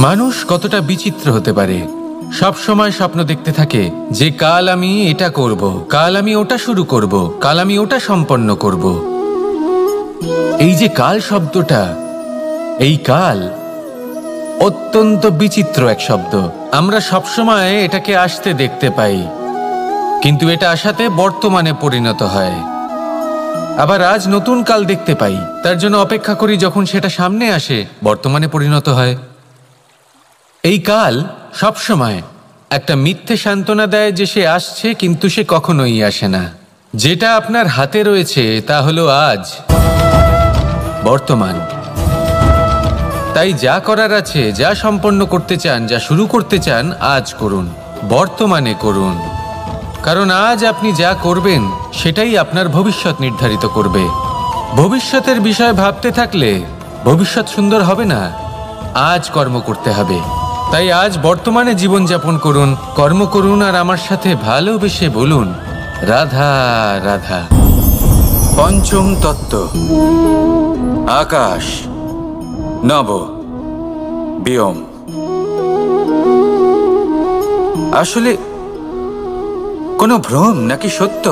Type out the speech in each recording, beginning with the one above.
মানুষ কতটা বিচিত্র হতে পারে। সব সময় স্বপ্ন দেখতে থাকে যে কাল আমি এটা করব, কাল আমি ওটা শুরু করব, কাল আমি ওটা সম্পন্ন করব। এই যে কাল শব্দটা, এই কাল অত্যন্ত বিচিত্র এক শব্দ। আমরা সবসময় এটাকে আসতে দেখতে পাই, কিন্তু এটা আসাতে বর্তমানে পরিণত হয়। আবার আজ নতুন কাল দেখতে পাই, তার জন্য অপেক্ষা করি যখন সেটা সামনে আসে বর্তমানে পরিণত হয়। এই কাল সবসময় একটা মিথ্যে সান্ত্বনা দেয় যে সে আসছে, কিন্তু সে কখনোই আসে না। যেটা আপনার হাতে রয়েছে তা হলো আজ, বর্তমান। তাই যা করার আছে, যা সম্পন্ন করতে চান, যা শুরু করতে চান, আজ করুন, বর্তমানে করুন। কারণ আজ আপনি যা করবেন সেটাই আপনার ভবিষ্যৎ নির্ধারিত করবে। ভবিষ্যতের বিষয় ভাবতে থাকলে ভবিষ্যৎ সুন্দর হবে না। আজ কর্ম করতে হবে। তাই আজ বর্তমানে জীবনযাপন করুন, কর্ম করুন, আর আমার সাথে ভালোবেসে বলুন রাধা রাধা। পঞ্চম তত্ত্ব, আকাশ, নব, ব্যোম। আসলে কোনো ভ্রম নাকি সত্য?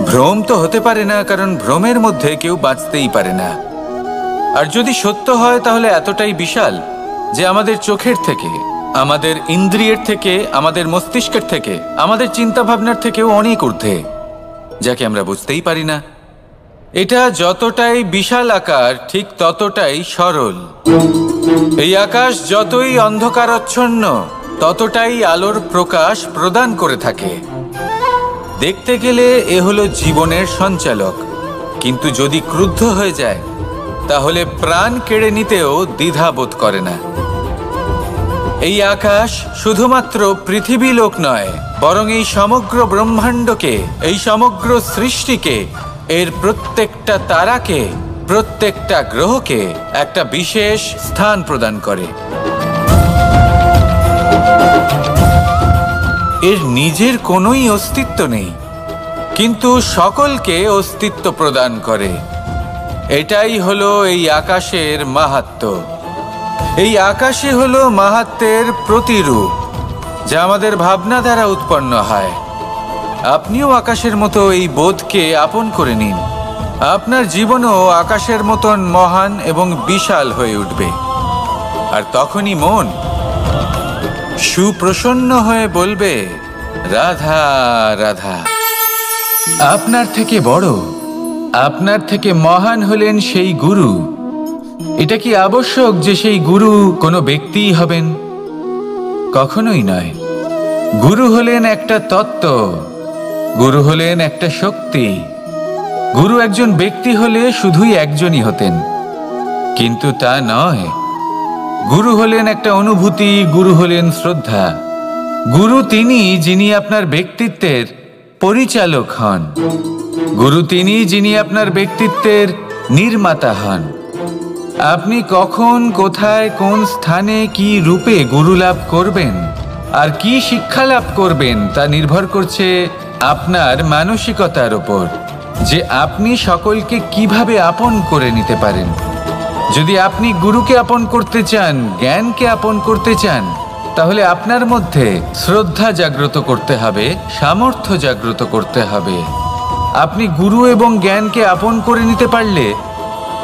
ভ্রম তো হতে পারে না, কারণ ভ্রমের মধ্যে কেউ বাঁচতেই পারে না। আর যদি সত্য হয় তাহলে এতটাই বিশাল যে আমাদের চোখের থেকে, আমাদের ইন্দ্রিয়ের থেকে, আমাদের মস্তিষ্কের থেকে, আমাদের চিন্তা ভাবনার থেকেও অনেক ঊর্ধ্বে, যাকে আমরা বুঝতেই পারি না। এটা যতটাই বিশাল আকার, ঠিক ততটাই সরল। এই আকাশ যতই অন্ধকারাচ্ছন্ন, ততটাই আলোর প্রকাশ প্রদান করে থাকে। দেখতে গেলে এ হলো জীবনের সঞ্চালক, কিন্তু যদি ক্রুদ্ধ হয়ে যায় তাহলে প্রাণ কেড়ে নিতেও দ্বিধা বোধ করে না। এই আকাশ শুধুমাত্র পৃথিবী লোক নয়, বরং এই সমগ্র ব্রহ্মাণ্ডকে, এই সমগ্র সৃষ্টিকে, এর প্রত্যেকটা তারাকে, প্রত্যেকটা গ্রহকে একটা বিশেষ স্থান প্রদান করে। এর নিজের কোনোই অস্তিত্ব নেই, কিন্তু সকলকে অস্তিত্ব প্রদান করে। এটাই হলো এই আকাশের মাহাত্ম্য। এই আকাশই হলো মাহাত্ম্যের প্রতিরূপ, যা আমাদের ভাবনা দ্বারা উৎপন্ন হয়। আপনিও আকাশের মতো এই বোধকে আপন করে নিন। আপনার জীবনও আকাশের মতন মহান এবং বিশাল হয়ে উঠবে। আর তখনই মন সুপ্রসন্ন হয়ে বলবে রাধা রাধা। আপনার থেকে বড়, আপনার থেকে মহান হলেন সেই গুরু। এটা কি আবশ্যক যে সেই গুরু কোনো ব্যক্তিই হবেন? কখনোই নয়। গুরু হলেন একটা তত্ত্ব, গুরু হলেন একটা শক্তি। গুরু একজন ব্যক্তি হলে শুধুই একজনই হতেন, কিন্তু তা নয়। গুরু হলেন একটা অনুভূতি, গুরু হলেন শ্রদ্ধা। গুরু তিনি যিনি আপনার ব্যক্তিত্বের পরিচালক হন। গুরু তিনি যিনি আপনার ব্যক্তিত্বের নির্মাতা হন। আপনি কখন, কোথায়, কোন স্থানে, কি রূপে গুরু লাভ করবেন আর কি শিক্ষা লাভ করবেন তা নির্ভর করছে আপনার মানসিকতার উপর, যে আপনি সকলকে কিভাবে আপন করে নিতে পারেন। যদি আপনি গুরুকে আপন করতে চান, জ্ঞানকে আপন করতে চান, তাহলে আপনার মধ্যে শ্রদ্ধা জাগ্রত করতে হবে, সামর্থ্য জাগ্রত করতে হবে। আপনি গুরু এবং জ্ঞানকে আপন করে নিতে পারলে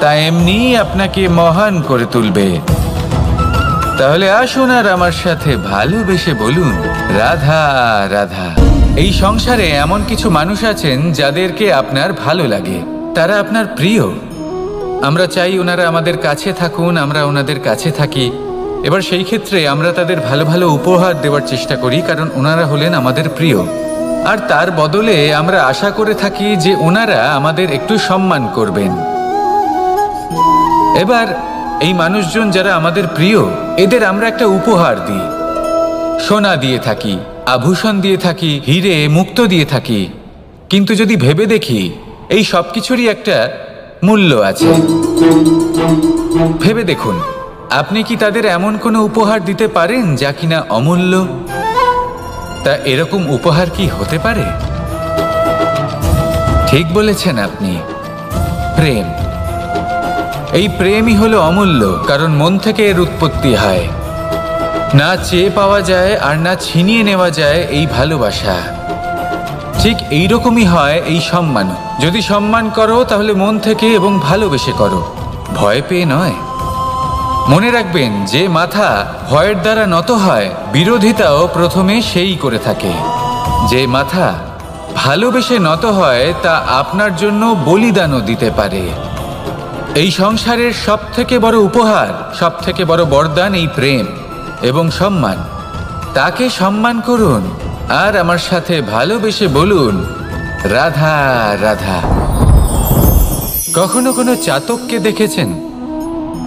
তা এমনিই আপনাকে মহান করে তুলবে। তাহলে আসুন আর আমার সাথে ভালোবেসে বলুন রাধা রাধা। এই সংসারে এমন কিছু মানুষ আছেন যাদেরকে আপনার ভালো লাগে, তারা আপনার প্রিয়। আমরা চাই ওনারা আমাদের কাছে থাকুন, আমরা ওনাদের কাছে থাকি। এবার সেই ক্ষেত্রে আমরা তাদের ভালো ভালো উপহার দেওয়ার চেষ্টা করি, কারণ ওনারা হলেন আমাদের প্রিয়। আর তার বদলে আমরা আশা করে থাকি যে ওনারা আমাদের একটু সম্মান করবেন। এবার এই মানুষজন যারা আমাদের প্রিয়, এদের আমরা একটা উপহার দিই। সোনা দিয়ে থাকি, আভূষণ দিয়ে থাকি, হিরে মুক্ত দিয়ে থাকি। কিন্তু যদি ভেবে দেখি, এই সব কিছুরই একটা মূল্য আছে। ভেবে দেখুন, আপনি কি তাদের এমন কোনো উপহার দিতে পারেন যা কিনা অমূল্য? তা এরকম উপহার কি হতে পারে? ঠিক বলেছেন আপনি, প্রেম। এই প্রেমই হলো অমূল্য, কারণ মন থেকে এর উৎপত্তি হয়। না চেয়ে পাওয়া যায় আর না ছিনিয়ে নেওয়া যায় এই ভালোবাসা। ঠিক এইরকমই হয় এই সম্মান। যদি সম্মান করো তাহলে মন থেকে এবং ভালোবেসে করো, ভয় পেয়ে নয়। মনে রাখবেন, যে মাথা ভয়ের দ্বারা নত হয়, বিরোধিতাও প্রথমে সেই করে থাকে। যে মাথা ভালোবেসে নত হয় তা আপনার জন্য বলিদানও দিতে পারে। এই সংসারের সব থেকে বড় উপহার, সব থেকে বড় বরদান এই প্রেম এবং সম্মান। তাকে সম্মান করুন আর আমার সাথে ভালোবেসে বলুন, রাধা রাধা। কখনো কোনো চাতককে দেখেছেন?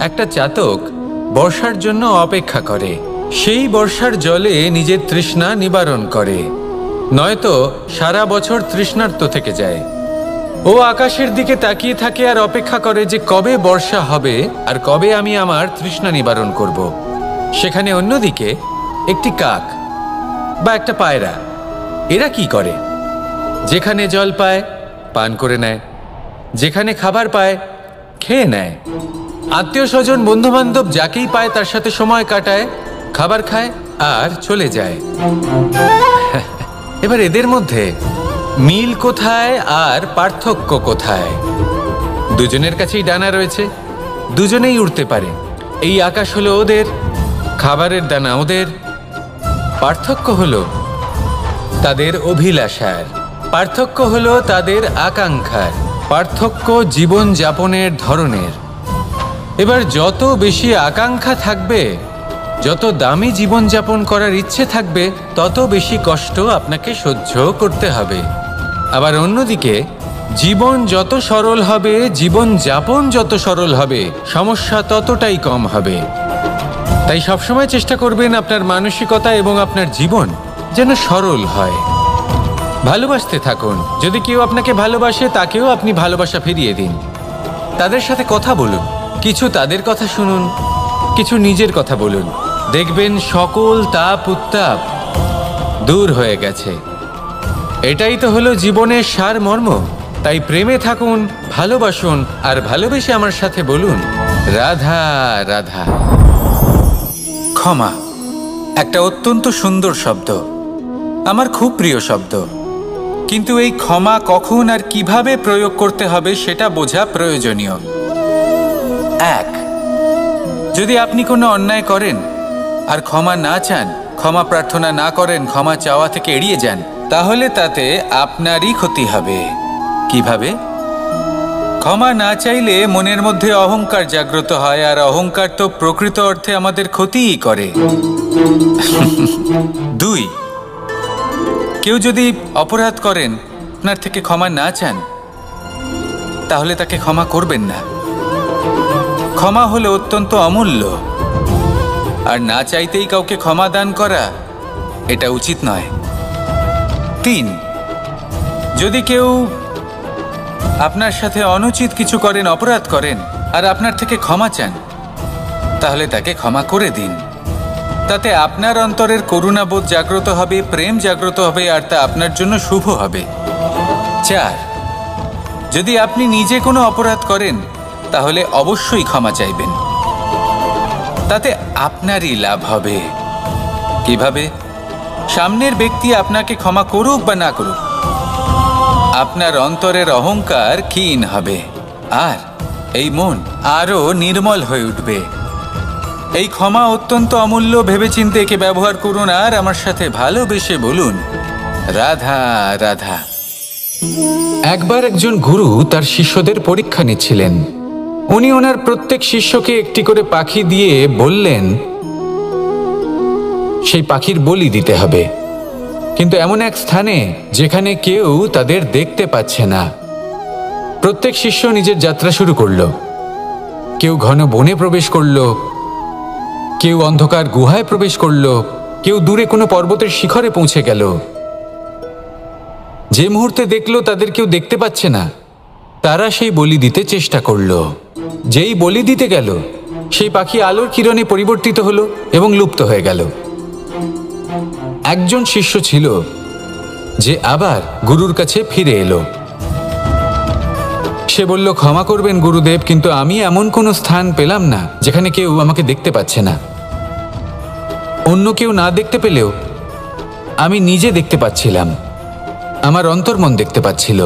একটা চাতক বর্ষার জন্য অপেক্ষা করে, সেই বর্ষার জলে নিজের তৃষ্ণা নিবারণ করে, নয়তো সারা বছর তৃষ্ণার্ত থেকে যায়। ও আকাশের দিকে তাকিয়ে থাকে আর অপেক্ষা করে যে কবে বর্ষা হবে আর কবে আমি আমার তৃষ্ণা নিবারণ করব। সেখানে অন্যদিকে একটি কাক বা একটা পায়রা, এরা কি করে? যেখানে জল পায় পান করে নেয়, যেখানে খাবার পায় খেয়ে নেয়, আত্মীয় স্বজন বন্ধু বান্ধব যাকেই পায় তার সাথে সময় কাটায়, খাবার খায় আর চলে যায়। এবার এদের মধ্যে মিল কোথায় আর পার্থক্য কোথায়? দুজনের কাছেই ডানা রয়েছে, দুজনেই উড়তে পারে। এই আকাশ হলো ওদের, খাবারের দানা ওদের। পার্থক্য হলো তাদের অভিলাষার, পার্থক্য হলো তাদের আকাঙ্ক্ষার, পার্থক্য জীবন যাপনের ধরনের। এবার যত বেশি আকাঙ্ক্ষা থাকবে, যত দামি জীবনযাপন করার ইচ্ছে থাকবে, তত বেশি কষ্ট আপনাকে সহ্য করতে হবে। আবার অন্যদিকে জীবন যত সরল হবে, জীবনযাপন যত সরল হবে, সমস্যা ততটাই কম হবে। তাই সবসময় চেষ্টা করবেন আপনার মানসিকতা এবং আপনার জীবন যেন সরল হয়। ভালোবাসতে থাকুন। যদি কেউ আপনাকে ভালোবাসে, তাকেও আপনি ভালোবাসা ফিরিয়ে দিন। তাদের সাথে কথা বলুন, কিছু তাদের কথা শুনুন, কিছু নিজের কথা বলুন। দেখবেন সকল তাপ উত্তাপ দূর হয়ে গেছে। এটাই তো হলো জীবনের সারমর্ম। তাই প্রেমে থাকুন, ভালোবাসুন, আর ভালোবেসে আমার সাথে বলুন, রাধা রাধা। ক্ষমা একটা অত্যন্ত সুন্দর শব্দ, আমার খুব প্রিয় শব্দ। কিন্তু এই ক্ষমা কখন আর কিভাবে প্রয়োগ করতে হবে সেটা বোঝা প্রয়োজনীয়। এক, যদি আপনি কোনো অন্যায় করেন আর ক্ষমা না চান, ক্ষমা প্রার্থনা না করেন, ক্ষমা চাওয়া থেকে এড়িয়ে যান, তাহলে তাতে আপনারই ক্ষতি হবে। কিভাবে? ক্ষমা না চাইলে মনের মধ্যে অহংকার জাগ্রত হয়, আর অহংকার তো প্রকৃত অর্থে আমাদের ক্ষতিই করে। দুই, কেউ যদি অপরাধ করেন, আপনার থেকে ক্ষমা না চান, তাহলে তাকে ক্ষমা করবেন না। ক্ষমা হলো অত্যন্ত অমূল্য, আর না চাইতেই কাউকে ক্ষমা দান করা এটা উচিত নয়। তিন, যদি কেউ আপনার সাথে অনুচিত কিছু করেন, অপরাধ করেন, আর আপনার থেকে ক্ষমা চান, তাহলে তাকে ক্ষমা করে দিন। তাতে আপনার অন্তরের করুণাবোধ জাগ্রত হবে, প্রেম জাগ্রত হবে, আর তা আপনার জন্য শুভ হবে। চার, যদি আপনি নিজে কোনো অপরাধ করেন, তাহলে অবশ্যই ক্ষমা চাইবেন। তাতে আপনারই লাভ হবে। কিভাবে? সামনের ব্যক্তি আপনাকে ক্ষমা করুক বা না করুক, আপনার অন্তরের অহংকার ক্ষীণ হবে, আর এই মন আরো নির্মল হয়ে উঠবে। এই ক্ষমা অত্যন্ত অমূল্য। ভেবেচিন্তে একে ব্যবহার করুন আর আমার সাথে ভালোবেসে বলুন, রাধা রাধা। একবার একজন গুরু তার শিষ্যদের পরীক্ষা নিচ্ছিলেন। উনি ওনার প্রত্যেক শিষ্যকে একটি করে পাখি দিয়ে বললেন সেই পাখির বলি দিতে হবে, কিন্তু এমন এক স্থানে যেখানে কেউ তাদের দেখতে পাচ্ছে না। প্রত্যেক শিষ্য নিজের যাত্রা শুরু করল। কেউ ঘন বনে প্রবেশ করল, কেউ অন্ধকার গুহায় প্রবেশ করল, কেউ দূরে কোনো পর্বতের শিখরে পৌঁছে গেল। যে মুহূর্তে দেখলো তাদের কেউ দেখতে পাচ্ছে না, তারা সেই বলি দিতে চেষ্টা করল। যেই বলি দিতে গেল, সেই পাখি আলোর কিরণে পরিবর্তিত হলো এবং লুপ্ত হয়ে গেল। একজন শিষ্য ছিল যে আবার গুরুর কাছে ফিরে এলো। সে বলল, ক্ষমা করবেন গুরুদেব, কিন্তু আমি এমন কোনো স্থান পেলাম না যেখানে কেউ আমাকে দেখতে পাচ্ছে না। অন্য কেউ না দেখতে পেলেও আমি নিজে দেখতে পাচ্ছিলাম, আমার অন্তর্মন দেখতে পাচ্ছিল।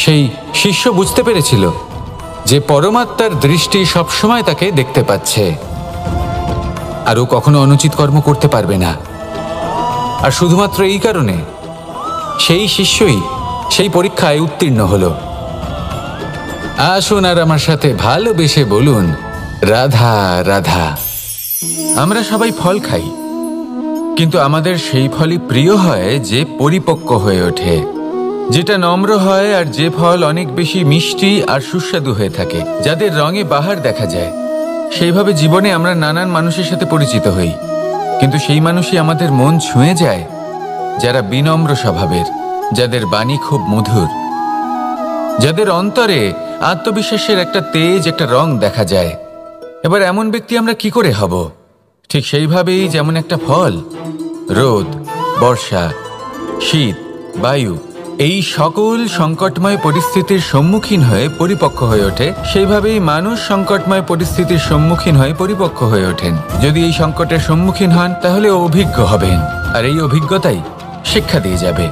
সেই শিষ্য বুঝতে পেরেছিল যে পরমাত্মার দৃষ্টি সবসময় তাকে দেখতে পাচ্ছে, আর ও কখনো অনুচিত কর্ম করতে পারবে না। আর শুধুমাত্র এই কারণে সেই শিষ্যই সেই পরীক্ষায় উত্তীর্ণ হলো। আসুন আর আমার সাথে ভালোবেসে বলুন, রাধা রাধা। আমরা সবাই ফল খাই, কিন্তু আমাদের সেই ফলই প্রিয় হয় যে পরিপক্ক হয়ে ওঠে, যেটা নম্র হয়, আর যে ফল অনেক বেশি মিষ্টি আর সুস্বাদু হয়ে থাকে, যাদের রঙে বাহার দেখা যায়। সেইভাবে জীবনে আমরা নানান মানুষের সাথে পরিচিত হই, কিন্তু সেই মানুষই আমাদের মন ছুঁয়ে যায় যারা বিনম্র স্বভাবের, যাদের বাণী খুব মধুর, যাদের অন্তরে আত্মবিশ্বাসের একটা তেজ, একটা রং দেখা যায়। এবার এমন ব্যক্তি আমরা কি করে হব? ঠিক সেইভাবেই যেমন একটা ফল রোদ, বর্ষা, শীত, বায়ু এই সকল সংকটময় পরিস্থিতির সম্মুখীন হয়ে পরিপক্ক হয়ে ওঠে, সেইভাবেই মানুষ সংকটময় পরিস্থিতির সম্মুখীন হয়ে পরিপক্ক হয়ে ওঠেন। যদি এই সংকটের সম্মুখীন হন তাহলে অভিজ্ঞ হবেন, আর এই অভিজ্ঞতাই শিক্ষা দিয়ে যাবে।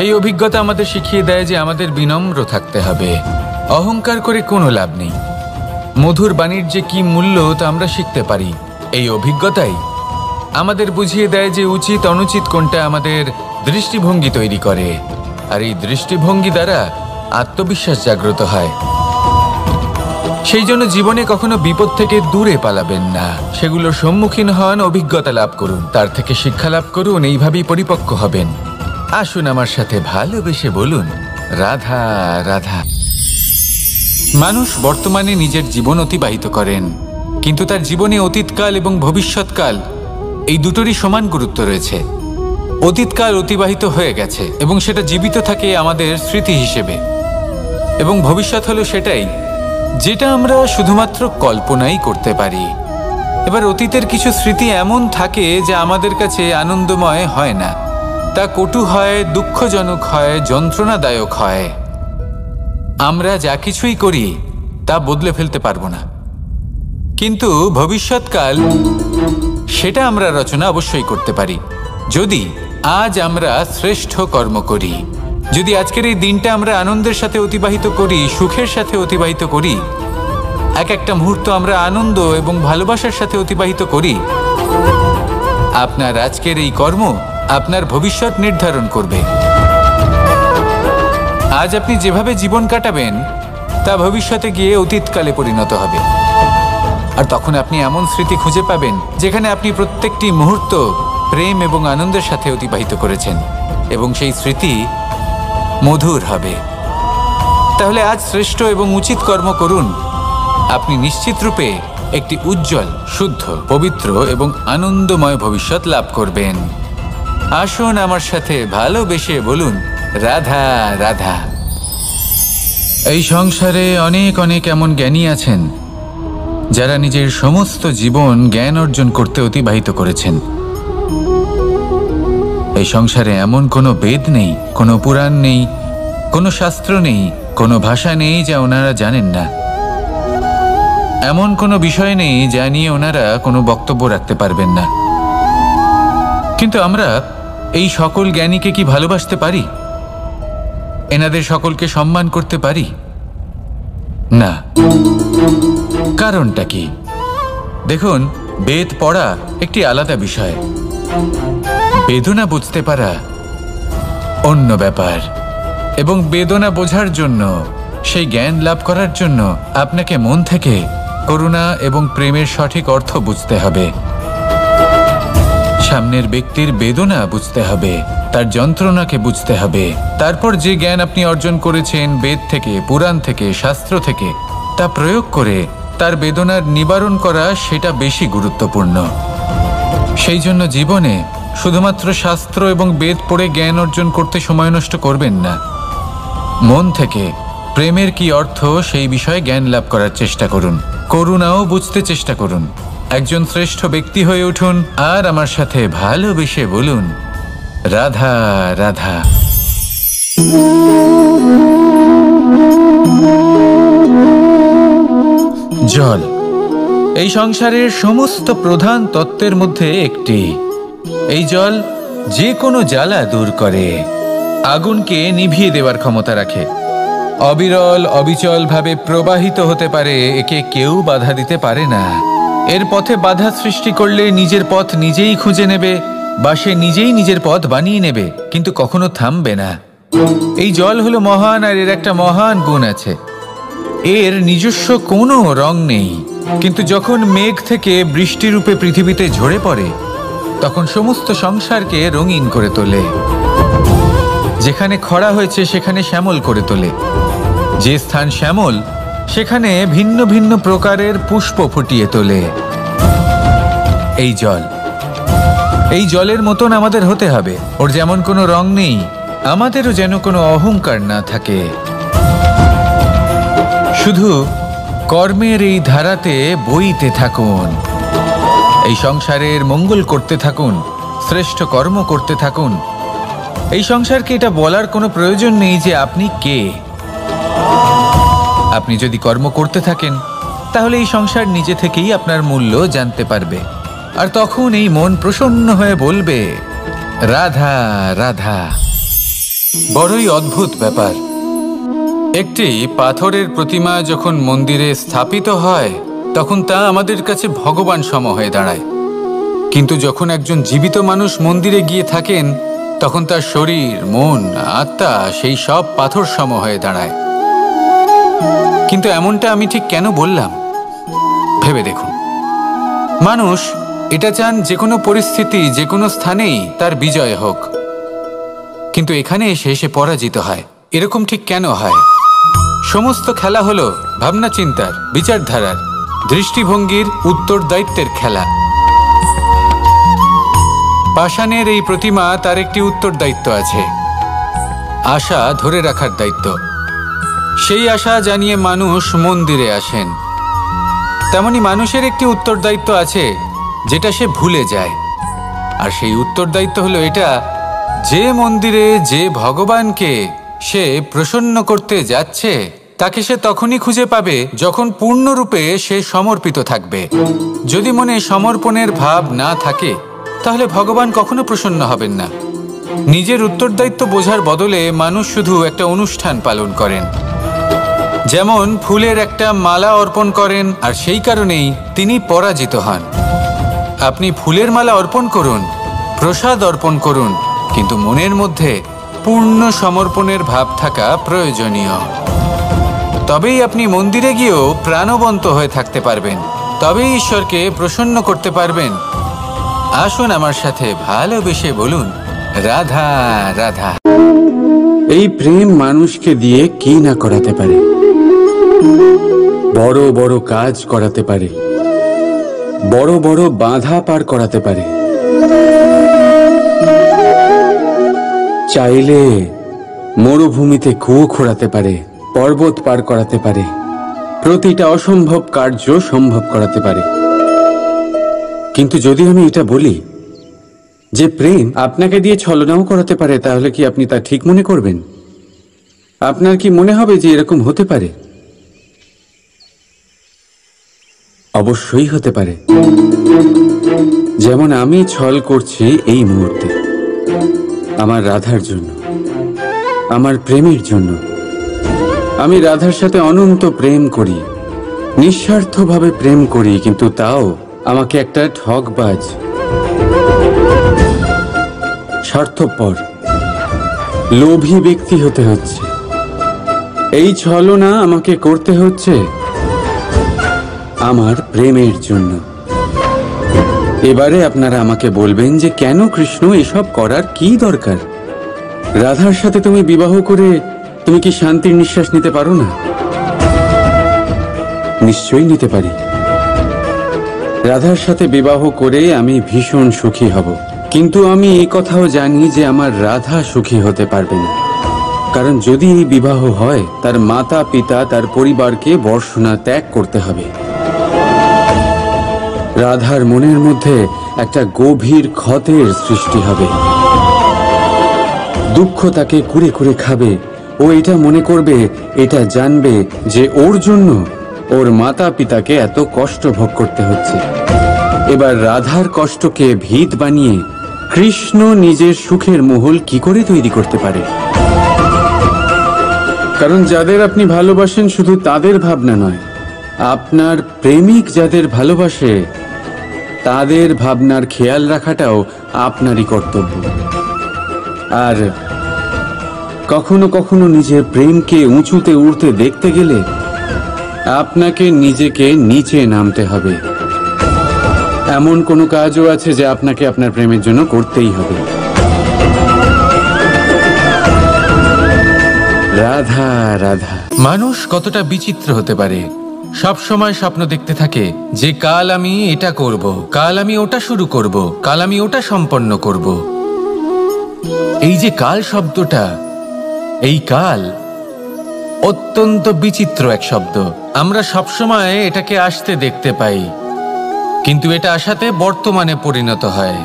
এই অভিজ্ঞতা আমাদের শিখিয়ে দেয় যে আমাদের বিনম্র থাকতে হবে, অহংকার করে কোনো লাভ নেই। মধুর বাণীর যে কি মূল্য তা আমরা শিখতে পারি। এই অভিজ্ঞতাই আমাদের বুঝিয়ে দেয় যে উচিত অনুচিত কোনটা, আমাদের দৃষ্টিভঙ্গি তৈরি করে, আর এই দৃষ্টিভঙ্গি দ্বারা আত্মবিশ্বাস জাগ্রত হয়। সেই জন্য জীবনে কখনো বিপদ থেকে দূরে পালাবেন না, সেগুলোর সম্মুখীন হন, অভিজ্ঞতা লাভ করুন, তার থেকে শিক্ষা লাভ করুন, এইভাবেই পরিপক্ক হবেন। আসুন আমার সাথে ভালোবেসে বলুন, রাধা রাধা। মানুষ বর্তমানে নিজের জীবন অতিবাহিত করেন, কিন্তু তার জীবনে অতীতকাল এবং ভবিষ্যৎকাল এই দুটোরই সমান গুরুত্ব রয়েছে। অতীতকাল অতিবাহিত হয়ে গেছে এবং সেটা জীবিত থাকে আমাদের স্মৃতি হিসেবে, এবং ভবিষ্যৎ হলো সেটাই যেটা আমরা শুধুমাত্র কল্পনাই করতে পারি। এবার অতীতের কিছু স্মৃতি এমন থাকে যা আমাদের কাছে আনন্দময় হয় না, তা কটু হয়, দুঃখজনক হয়, যন্ত্রণাদায়ক হয়। আমরা যা কিছুই করি তা বদলে ফেলতে পারবো না, কিন্তু ভবিষ্যৎকাল সেটা আমরা রচনা অবশ্যই করতে পারি, যদি আজ আমরা শ্রেষ্ঠ কর্ম করি। যদি আজকের এই দিনটা আমরা আনন্দের সাথে অতিবাহিত করি, সুখের সাথে অতিবাহিত করি, এক একটা মুহূর্ত আমরা আনন্দ এবং ভালোবাসার সাথে অতিবাহিত করি, আপনার আজকের এই কর্ম আপনার ভবিষ্যৎ নির্ধারণ করবে। আজ আপনি যেভাবে জীবন কাটাবেন তা ভবিষ্যতে গিয়ে অতীতকালে পরিণত হবে, আর তখন আপনি এমন স্মৃতি খুঁজে পাবেন যেখানে আপনি প্রত্যেকটি মুহূর্ত প্রেম এবং আনন্দের সাথে অতিবাহিত করেছেন, এবং সেই স্মৃতি মধুর হবে। তাহলে আজ শ্রেষ্ঠ এবং উচিত কর্ম করুন, আপনি নিশ্চিত রূপে একটি উজ্জ্বল, শুদ্ধ, পবিত্র এবং আনন্দময় ভবিষ্যৎ লাভ করবেন। আসুন আমার সাথে ভালোবেসে বলুন, রাধা রাধা। এই সংসারে অনেক অনেক এমন জ্ঞানী আছেন যারা নিজের সমস্ত জীবন জ্ঞান অর্জন করতে অতিবাহিত করেছেন। এই সংসারে এমন কোনো বেদ নেই, কোনো পুরাণ নেই, কোনো শাস্ত্র নেই, কোনো ভাষা নেই যা ওনারা জানেন না। এমন কোনো বিষয় নেই যা নিয়ে ওনারা কোনো বক্তব্য রাখতে পারবেন না। কিন্তু আমরা এই সকল জ্ঞানীকে কি ভালোবাসতে পারি? এনাদের সকলকে সম্মান করতে পারি না। কারণটা কি? দেখুন, বেদ পড়া একটি আলাদা বিষয়, বেদনা বুঝতে পারা অন্য ব্যাপার। এবং বেদনা বোঝার জন্য, সেই জ্ঞান লাভ করার জন্য আপনাকে মন থেকে করুণা এবং প্রেমের সঠিক অর্থ বুঝতে হবে। সামনের ব্যক্তির বেদনা বুঝতে হবে, তার যন্ত্রণাকে বুঝতে হবে। তারপর যে জ্ঞান আপনি অর্জন করেছেন বেদ থেকে, পুরাণ থেকে, শাস্ত্র থেকে, তা প্রয়োগ করে তার বেদনার নিবারণ করা, সেটা বেশি গুরুত্বপূর্ণ। সেই জন্য জীবনে শুধুমাত্র শাস্ত্র এবং বেদ পড়ে জ্ঞান অর্জন করতে সময় নষ্ট করবেন না। মন থেকে প্রেমের কি অর্থ সেই বিষয়ে জ্ঞান লাভ করার চেষ্টা করুন, করুণাও বুঝতে চেষ্টা করুন। একজন শ্রেষ্ঠ ব্যক্তি হয়ে উঠুন, আর আমার সাথে ভালোবেসে বলুন, রাধা রাধা। জল এই সংসারের সমস্ত প্রধান তত্ত্বের মধ্যে একটি। এই জল যে কোনো জ্বালা দূর করে, আগুনকে নিভিয়ে দেওয়ার ক্ষমতা রাখে, অবিরল অবিচল ভাবে প্রবাহিত হতে পারে, একে কেউ বাধা দিতে পারে না। এর পথে বাধা সৃষ্টি করলে নিজের পথ নিজেই খুঁজে নেবে বা সে নিজেই নিজের পথ বানিয়ে নেবে, কিন্তু কখনো থামবে না। এই জল হলো মহান, আর এর একটা মহান গুণ আছে, এর নিজস্ব কোনো রং নেই। কিন্তু যখন মেঘ থেকে বৃষ্টিরূপে পৃথিবীতে ঝরে পড়ে, তখন সমস্ত সংসারকে রঙিন করে তোলে। যেখানে খরা হয়েছে সেখানে শ্যামল করে তোলে, যে স্থান শ্যামল সেখানে ভিন্ন ভিন্ন প্রকারের পুষ্প ফুটিয়ে তোলে। এই জল, এই জলের মতন আমাদের হতে হবে। ওর যেমন কোনো রং নেই, আমাদেরও যেন কোনো অহংকার না থাকে। শুধু কর্মের এই ধারাতে বইতে থাকুন, এই সংসারের মঙ্গল করতে থাকুন, শ্রেষ্ঠ কর্ম করতে থাকুন। এই সংসারকে এটা বলার কোনো প্রয়োজন নেই যে আপনি কে। আপনি যদি কর্ম করতে থাকেন, তাহলে এই সংসার নিজে থেকেই আপনার মূল্য জানতে পারবে, আর তখন এই মন প্রসন্ন হয়ে বলবে, রাধা রাধা। বড়ই অদ্ভুত ব্যাপার, একটি পাথরের প্রতিমা যখন মন্দিরে স্থাপিত হয়, তখন তা আমাদের কাছে ভগবান সম হয়ে দাঁড়ায়। কিন্তু যখন একজন জীবিত মানুষ মন্দিরে গিয়ে থাকেন, তখন তার শরীর, মন, আত্মা সেই সব পাথর সম হয়ে দাঁড়ায়। কিন্তু এমনটা আমি ঠিক কেন বললাম ভেবে দেখুন। মানুষ এটা চান যে কোনো পরিস্থিতি, যে কোনো স্থানেই তার বিজয় হোক, কিন্তু এখানে এসে সে পরাজিত হয়। এরকম ঠিক কেন হয়? সমস্ত খেলা হলো ভাবনা চিন্তার, বিচারধারার, দৃষ্টিভঙ্গির, উত্তরদায়িত্বের খেলা। পাষাণের এই প্রতিমা, তার একটি উত্তরদায়িত্ব আছে, আশা ধরে রাখার দায়িত্ব। সেই আশা জানিয়ে মানুষ মন্দিরে আসেন। তেমনি মানুষের একটি উত্তরদায়িত্ব আছে, যেটা সে ভুলে যায়। আর সেই উত্তরদায়িত্ব হলো এটা, যে মন্দিরে যে ভগবানকে সে প্রসন্ন করতে যাচ্ছে, তাকে সে তখনই খুঁজে পাবে যখন পূর্ণরূপে সে সমর্পিত থাকবে। যদি মনে সমর্পণের ভাব না থাকে, তাহলে ভগবান কখনো প্রসন্ন হবেন না। নিজের উত্তরদায়িত্ব বোঝার বদলে মানুষ শুধু একটা অনুষ্ঠান পালন করেন। যেমন ফুলের একটা মালা অর্পণ করেন, আর সেই কারণেই তিনি পরাজিত হন। আপনি ফুলের মালা অর্পণ করুন, প্রসাদ অর্পণ করুন, কিন্তু মনের মধ্যে পূর্ণ সমর্পণের ভাব থাকা প্রয়োজনীয়। তবেই আপনি মন্দিরে গিয়েও প্রাণবন্ত হয়ে থাকতে পারবেন, তবেই ঈশ্বরকে প্রসন্ন করতে পারবেন। আসুন আমার সাথে ভালোবেসে বলুন, রাধা রাধা। এই প্রেম মানুষকে দিয়ে কি না করাতে পারে, বড় বড় কাজ করাতে পারে, বড় বড় বাধা পার করাতে পারে। চাইলে মরুভূমিতে কুয়ো খোঁড়াতে পারে, পর্বত পার করাতে পারে, প্রতিটা অসম্ভব কার্য সম্ভব করাতে পারে। কিন্তু যদি আমি এটা বলি যে প্রেম আপনাকে দিয়ে ছলনাও করাতে পারে, তাহলে কি আপনি তা ঠিক মনে করবেন? আপনার কি মনে হবে যে এরকম হতে পারে? অবশ্যই হতে পারে। যেমন আমি ছল করছি এই মুহূর্তে, আমার রাধার জন্য, আমার প্রেমের জন্য। আমি রাধার সাথে অনন্ত প্রেম করি, নিঃস্বার্থভাবে প্রেম করি, কিন্তু তাও আমাকে একটা ঠকবাজ, স্বার্থপর, লোভী ব্যক্তি হতে হচ্ছে। এই ছলনা আমাকে করতে হচ্ছে আমার প্রেমের জন্য। এবারে আপনারা আমাকে বলবেন যে কেন কৃষ্ণ এসব করার কি দরকার? রাধার সাথে তুমি বিবাহ করে তুমি কি শান্তির নিঃশ্বাস নিতে পারো না? নিশ্চয়ই নিতে পারি। রাধার সাথে বিবাহ করে আমি ভীষণ সুখী হব, কিন্তু আমি এই কথাও জানি যে আমার রাধা সুখী হতে পারবে না। কারণ যদি এই বিবাহ হয়, তার মাতা পিতা, তার পরিবারকে বর্ষণা ত্যাগ করতে হবে। রাধার মনের মধ্যে একটা গভীর ক্ষতের সৃষ্টি হবে। দুঃখ তাকে কুরে কুরে খাবে। ও এটা মনে করবে, এটা জানবে যে ওর জন্য ওর মাতা পিতাকে এত কষ্ট ভোগ করতে হচ্ছে। এবার রাধার কষ্টকে ভিত বানিয়ে কৃষ্ণ নিজের সুখের মহল কি করে তৈরি করতে পারে? কারণ যাদের আপনি ভালোবাসেন শুধু তাদের ভাবনা নয়, আপনার প্রেমিক যাদের ভালোবাসে তাদের ভাবনার খেয়াল রাখাটাও আপনারই কর্তব্য। আর কখনো কখনো নিজের প্রেমকে উঁচুতে উঠতে দেখতে গেলে আপনাকে নিজেকে নিচে নামতে হবে। এমন কোনো কাজও আছে যে আপনাকে আপনার প্রেমের জন্য করতেই হবে। রাধা রাধা। মানুষ কতটা বিচিত্র হতে পারে। সব সময় স্বপ্ন দেখতে থাকে যে কাল আমি এটা করব, কাল আমি ওটা শুরু করব, কাল আমি ওটা সম্পন্ন করব। এই যে কাল শব্দটা, এই কাল অত্যন্ত বিচিত্র এক শব্দ। আমরা সবসময় এটাকে আসতে দেখতে পাই, কিন্তু এটা আসাতে বর্তমানে পরিণত হয়।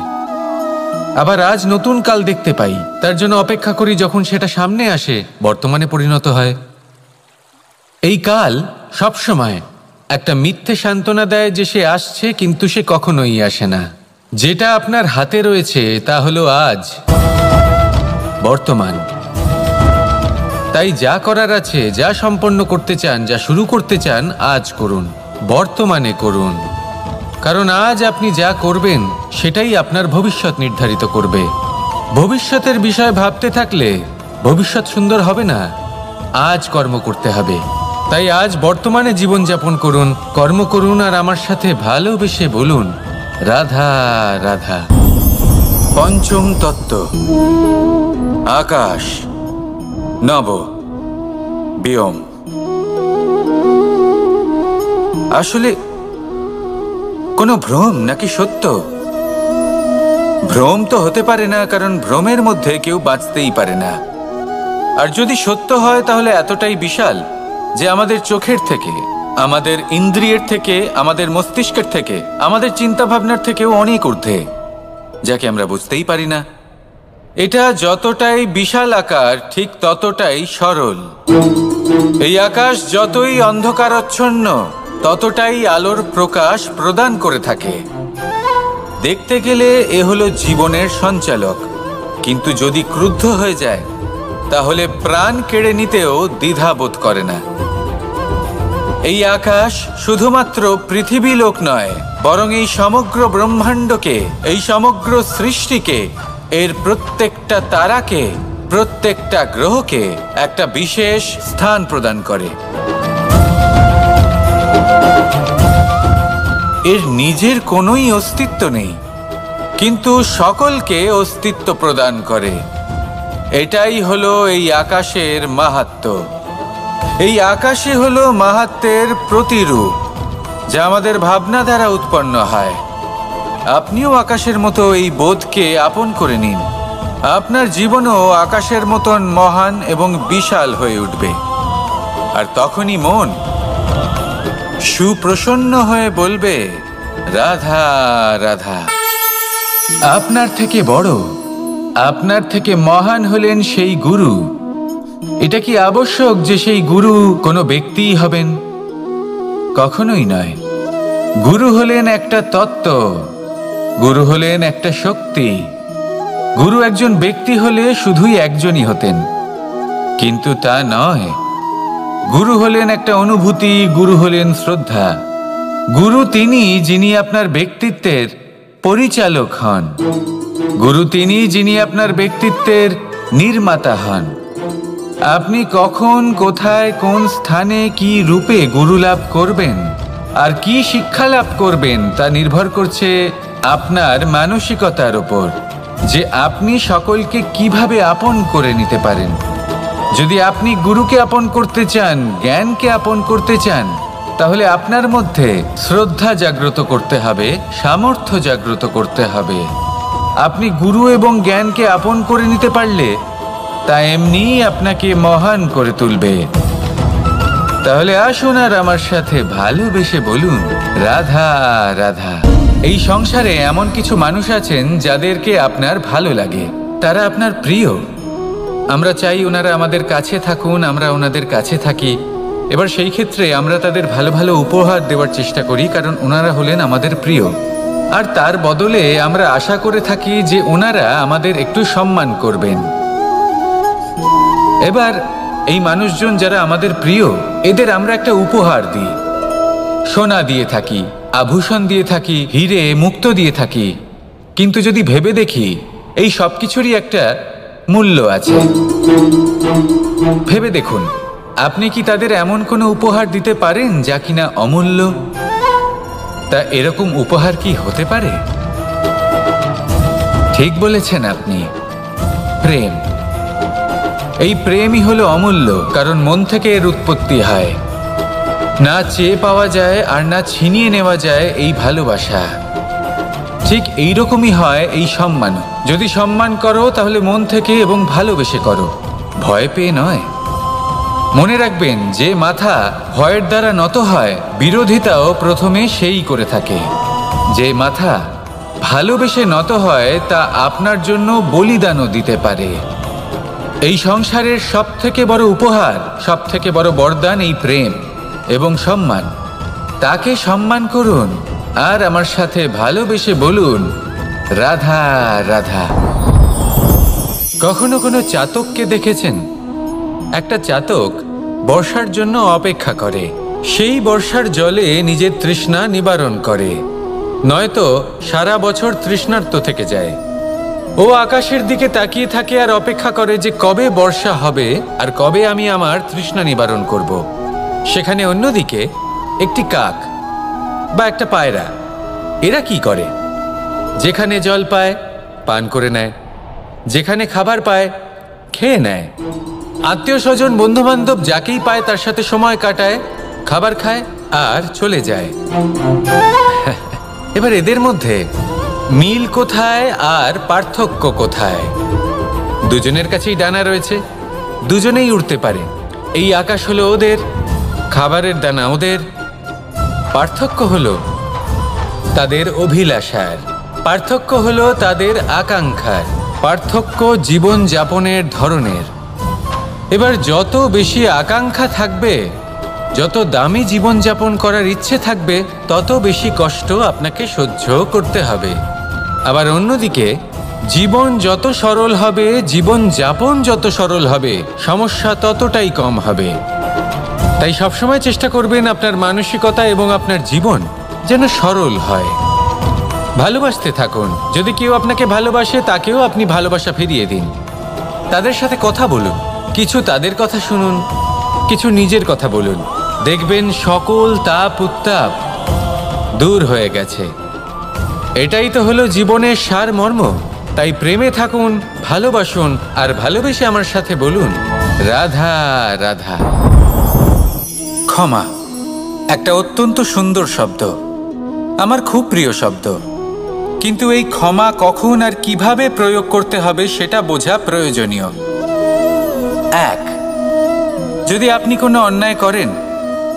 আবার আজ নতুন কাল দেখতে পাই, তার জন্য অপেক্ষা করি, যখন সেটা সামনে আসে বর্তমানে পরিণত হয়। এই কাল সবসময় একটা মিথ্যে সান্ত্বনা দেয় যে সে আসছে, কিন্তু সে কখনোই আসে না। যেটা আপনার হাতে রয়েছে তা হলো আজ, বর্তমান। তাই যা করার আছে, যা সম্পন্ন করতে চান, যা শুরু করতে চান, আজ করুন, বর্তমানে করুন। কারণ আজ আপনি যা করবেন সেটাই আপনার ভবিষ্যৎ নির্ধারিত করবে। ভবিষ্যতের বিষয় ভাবতে থাকলে ভবিষ্যৎ সুন্দর হবে না। আজ কর্ম করতে হবে। তাই আজ বর্তমানে জীবনযাপন করুন, কর্ম করুন, আর আমার সাথে ভালোবেসে বলুন রাধা রাধা। পঞ্চম তত্ত্ব, আকাশ, নব, ব্যোম। আসলে কোনো ভ্রম নাকি সত্য? ভ্রম তো হতে পারে না, কারণ ভ্রমের মধ্যে কেউ বাঁচতেই পারে না। আর যদি সত্য হয় তাহলে এতটাই বিশাল যে আমাদের চোখের থেকে, আমাদের ইন্দ্রিয়ের থেকে, আমাদের মস্তিষ্কের থেকে, আমাদের চিন্তা ভাবনার থেকেও অনেক ঊর্ধ্বে, যাকে আমরা বুঝতেই পারি না। এটা যতটাই বিশাল আকার, ঠিক ততটাই সরল। এই আকাশ যতই অন্ধকারাচ্ছন্ন, ততটাই আলোর প্রকাশ প্রদান করে থাকে। দেখতে গেলে এ হলো জীবনের সঞ্চালক, কিন্তু যদি ক্রুদ্ধ হয়ে যায় তাহলে প্রাণ কেড়ে নিতেও দ্বিধাবোধ করে না। এই আকাশ শুধুমাত্র পৃথিবী লোক নয়, বরং এই সমগ্র ব্রহ্মাণ্ডকে, এই সমগ্র সৃষ্টিকে, এর প্রত্যেকটা তারাকে, প্রত্যেকটা গ্রহকে একটা বিশেষ স্থান প্রদান করে। এর নিজের কোনোই অস্তিত্ব নেই, কিন্তু সকলকে অস্তিত্ব প্রদান করে। এটাই হলো এই আকাশের মাহাত্ম্য। এই আকাশই হলো মাহাত্ম্যের প্রতিরূপ, যা আমাদের ভাবনা দ্বারা উৎপন্ন হয়। আপনিও আকাশের মতো এই বোধকে আপন করে নিন। আপনার জীবনও আকাশের মতন মহান এবং বিশাল হয়ে উঠবে। আর তখনই মন সুপ্রসন্ন হয়ে বলবে রাধা রাধা। আপনার থেকে বড়, আপনার থেকে মহান হলেন সেই গুরু। এটা কি আবশ্যক যে সেই গুরু কোনো ব্যক্তিই হবেন? কখনোই নয়। গুরু হলেন একটা তত্ত্ব, গুরু হলেন একটা শক্তি। গুরু একজন ব্যক্তি হলে শুধুই একজনই হতেন, কিন্তু তা নয়। গুরু হলেন একটা অনুভূতি, গুরু হলেন শ্রদ্ধা। গুরু তিনি যিনি আপনার ব্যক্তিত্বের পরিচালক হন। গুরু তিনি যিনি আপনার ব্যক্তিত্বের নির্মাতা হন। আপনি কখন, কোথায়, কোন স্থানে, কি রূপে গুরু লাভ করবেন আর কি শিক্ষা লাভ করবেন তা নির্ভর করছে আপনার মানসিকতার উপর, যে আপনি সকলকে কিভাবে আপন করে নিতে পারেন। যদি আপনি গুরুকে আপন করতে চান, জ্ঞানকে আপন করতে চান, তাহলে আপনার মধ্যে শ্রদ্ধা জাগ্রত করতে হবে, সামর্থ্য জাগ্রত করতে হবে। আপনি গুরু এবং জ্ঞানকে আপন করে নিতে পারলে তা এমনিই আপনাকে মহান করে তুলবে। তাহলে আসুন আর আমার সাথে ভালোবেসে বলুন রাধা রাধা। এই সংসারে এমন কিছু মানুষ আছেন যাদেরকে আপনার ভালো লাগে, তারা আপনার প্রিয়। আমরা চাই ওনারা আমাদের কাছে থাকুন, আমরা ওনাদের কাছে থাকি, এবার সেই ক্ষেত্রে আমরা তাদের ভালো ভালো উপহার দেওয়ার চেষ্টা করি, কারণ ওনারা হলেন আমাদের প্রিয়। আর তার বদলে আমরা আশা করে থাকি যে ওনারা আমাদের একটু সম্মান করবেন। এবার এই মানুষজন যারা আমাদের প্রিয়, এদের আমরা একটা উপহার দিই। সোনা দিয়ে থাকি, আভূষণ দিয়ে থাকি, হিরে মুক্ত দিয়ে থাকি। কিন্তু যদি ভেবে দেখি, এই সব কিছুরই একটা মূল্য আছে। ভেবে দেখুন, আপনি কি তাদের এমন কোনো উপহার দিতে পারেন যা কিনা অমূল্য? তা এরকম উপহার কি হতে পারে? ঠিক বলেছেন আপনি, প্রেম। এই প্রেমই হলো অমূল্য, কারণ মন থেকে এর উৎপত্তি হয়। না চেয়ে পাওয়া যায় আর না ছিনিয়ে নেওয়া যায় এই ভালোবাসা। ঠিক এইরকমই হয় এই সম্মান। যদি সম্মান করো তাহলে মন থেকে এবং ভালোবেসে করো, ভয় পেয়ে নয়। মনে রাখবেন, যে মাথা ভয়ের দ্বারা নত হয়, বিরোধিতাও প্রথমে সেই করে থাকে। যে মাথা ভালোবেসে নত হয়, তা আপনার জন্য বলিদানও দিতে পারে। এই সংসারের সব থেকে বড় উপহার, সব থেকে বড় বরদান এই প্রেম এবং সম্মান। তাকে সম্মান করুন আর আমার সাথে ভালোবেসে বলুন, রাধা রাধা। কখনো কোনো চাতককে দেখেছেন? একটা চাতক বর্ষার জন্য অপেক্ষা করে। সেই বর্ষার জলে নিজের তৃষ্ণা নিবারণ করে, নয়তো সারা বছর তৃষ্ণার্ত থেকে যায়। ও আকাশের দিকে তাকিয়ে থাকে আর অপেক্ষা করে যে কবে বর্ষা হবে আর কবে আমি আমার তৃষ্ণা নিবারণ করব। সেখানে অন্যদিকে একটি কাক বা একটা পায়রা, এরা কি করে? যেখানে জল পায় পান করে নেয়, যেখানে খাবার পায় খেয়ে নেয়, আত্মীয় স্বজন বন্ধু বান্ধব যাকেই পায় তার সাথে সময় কাটায়, খাবার খায় আর চলে যায়। এবার এদের মধ্যে মিল কোথায় আর পার্থক্য কোথায়? দুজনের কাছেই ডানা রয়েছে, দুজনেই উড়তে পারে। এই আকাশ হলো ওদের, খাবারের দানা ওদের। পার্থক্য হলো তাদের অভিলাষার, পার্থক্য হলো তাদের আকাঙ্ক্ষার, পার্থক্য জীবন যাপনের ধরনের। এবার যত বেশি আকাঙ্ক্ষা থাকবে, যত দামি জীবনযাপন করার ইচ্ছে থাকবে, তত বেশি কষ্ট আপনাকে সহ্য করতে হবে। আবার অন্যদিকে জীবন যত সরল হবে, জীবনযাপন যত সরল হবে, সমস্যা ততটাই কম হবে। তাই সবসময় চেষ্টা করবেন আপনার মানসিকতা এবং আপনার জীবন যেন সরল হয়। ভালোবাসতে থাকুন। যদি কেউ আপনাকে ভালোবাসে, তাকেও আপনি ভালোবাসা ফিরিয়ে দিন। তাদের সাথে কথা বলুন, কিছু তাদের কথা শুনুন, কিছু নিজের কথা বলুন। দেখবেন সকল তাপ উত্তাপ দূর হয়ে গেছে। এটাই তো হলো জীবনের সারমর্ম। তাই প্রেমে থাকুন, ভালোবাসুন, আর ভালোবেসে আমার সাথে বলুন, রাধা রাধা। ক্ষমা একটা অত্যন্ত সুন্দর শব্দ, আমার খুব প্রিয় শব্দ। কিন্তু এই ক্ষমা কখন আর কিভাবে প্রয়োগ করতে হবে সেটা বোঝা প্রয়োজনীয়। এক, যদি আপনি কোনো অন্যায় করেন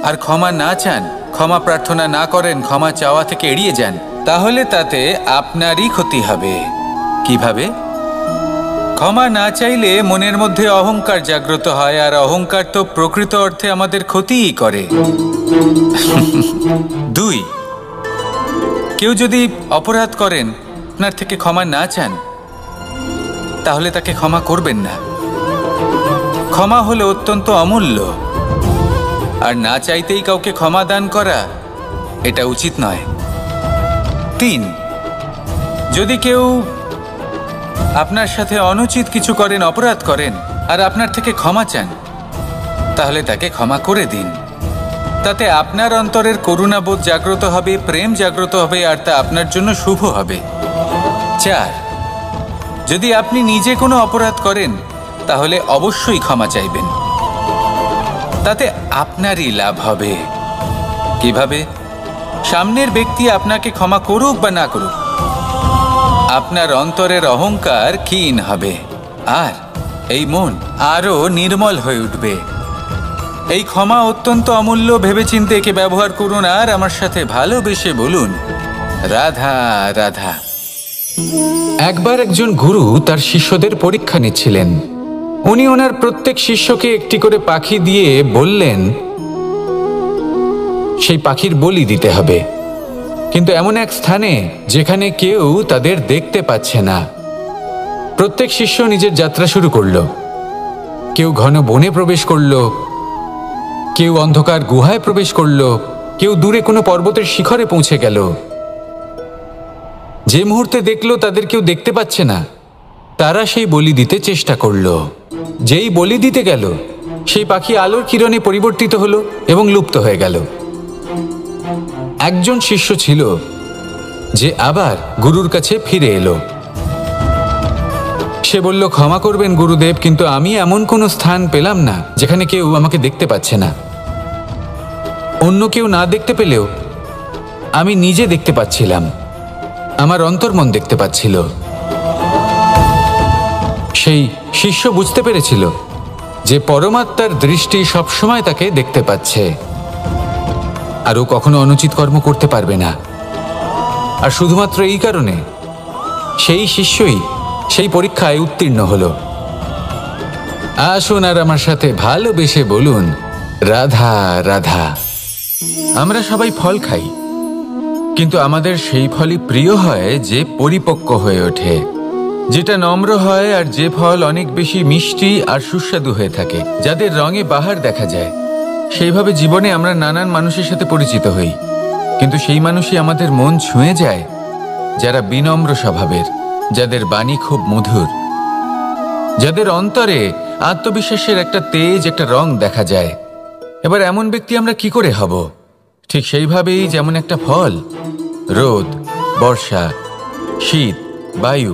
আর ক্ষমা না চান, ক্ষমা প্রার্থনা না করেন, ক্ষমা চাওয়া থেকে এড়িয়ে যান, তাহলে তাতে আপনারই ক্ষতি হবে। কিভাবে? ক্ষমা না চাইলে মনের মধ্যে অহংকার জাগ্রত হয়, আর অহংকার তো প্রকৃত অর্থে আমাদের ক্ষতিই করে। দুই, কেউ যদি অপরাধ করেন, আপনার থেকে ক্ষমা না চান, তাহলে তাকে ক্ষমা করবেন না। ক্ষমা হলো অত্যন্ত অমূল্য, আর না চাইতেই কাউকে ক্ষমা দান করা এটা উচিত নয়। তিন, যদি কেউ আপনার সাথে অনুচিত কিছু করেন, অপরাধ করেন, আর আপনার থেকে ক্ষমা চান, তাহলে তাকে ক্ষমা করে দিন। তাতে আপনার অন্তরের করুণাবোধ জাগ্রত হবে, প্রেম জাগ্রত হবে, আর তা আপনার জন্য শুভ হবে। চার, যদি আপনি নিজে কোনো অপরাধ করেন, তাহলে অবশ্যই ক্ষমা চাইবেন। তাতে আপনারই লাভ হবে। কিভাবে? সামনের ব্যক্তি আপনাকে ক্ষমা করুক বা না করুক, আপনার অন্তরের অহংকার ক্ষীণ হবে, আর এই মন আরো নির্মল হয়ে উঠবে। এই ক্ষমা অত্যন্ত অমূল্য, ভেবেচিন্তে একে ব্যবহার করুন, আর আমার সাথে ভালোবেসে বলুন, রাধা রাধা। একবার একজন গুরু তার শিষ্যদের পরীক্ষা নিচ্ছিলেন। উনি ওনার প্রত্যেক শিষ্যকে একটি করে পাখি দিয়ে বললেন, সেই পাখির বলি দিতে হবে, কিন্তু এমন এক স্থানে যেখানে কেউ তাদের দেখতে পাচ্ছে না। প্রত্যেক শিষ্য নিজের যাত্রা শুরু করলো। কেউ ঘন বনে প্রবেশ করলো, কেউ অন্ধকার গুহায় প্রবেশ করলো, কেউ দূরে কোনো পর্বতের শিখরে পৌঁছে গেল। যে মুহূর্তে দেখলো তাদের কেউ দেখতে পাচ্ছে না, তারা সেই বলি দিতে চেষ্টা করলো। যেই বলি দিতে গেল, সেই পাখি আলোর কিরণে পরিবর্তিত হলো এবং লুপ্ত হয়ে গেল। একজন শিষ্য ছিল যে আবার গুরুর কাছে ফিরে এলো। সে বলল, ক্ষমা করবেন গুরুদেব, কিন্তু আমি এমন কোনো স্থান পেলাম না যেখানে কেউ আমাকে দেখতে পাচ্ছে না। অন্য কেউ না দেখতে পেলেও আমি নিজে দেখতে পাচ্ছিলাম, আমার অন্তর্মন দেখতে পাচ্ছিল। সেই শিষ্য বুঝতে পেরেছিল যে পরমাত্মার দৃষ্টি সবসময় তাকে দেখতে পাচ্ছে, আর ও কখনো অনুচিত কর্ম করতে পারবে না। আর শুধুমাত্র এই কারণে সেই শিষ্যই সেই পরীক্ষায় উত্তীর্ণ হলো। আসুন আর আমার সাথে ভালোবেসে বলুন, রাধা রাধা। আমরা সবাই ফল খাই, কিন্তু আমাদের সেই ফলই প্রিয় হয় যে পরিপক্ক হয়ে ওঠে, যেটা নম্র হয়, আর যে ফল অনেক বেশি মিষ্টি আর সুস্বাদু হয়ে থাকে, যাদের রঙে বাহার দেখা যায়। সেইভাবে জীবনে আমরা নানান মানুষের সাথে পরিচিত হই, কিন্তু সেই মানুষই আমাদের মন ছুঁয়ে যায় যারা বিনম্র স্বভাবের, যাদের বাণী খুব মধুর, যাদের অন্তরে আত্মবিশ্বাসের একটা তেজ, একটা রং দেখা যায়। এবার এমন ব্যক্তি আমরা কি করে হব? ঠিক সেইভাবেই যেমন একটা ফল রোদ, বর্ষা, শীত, বায়ু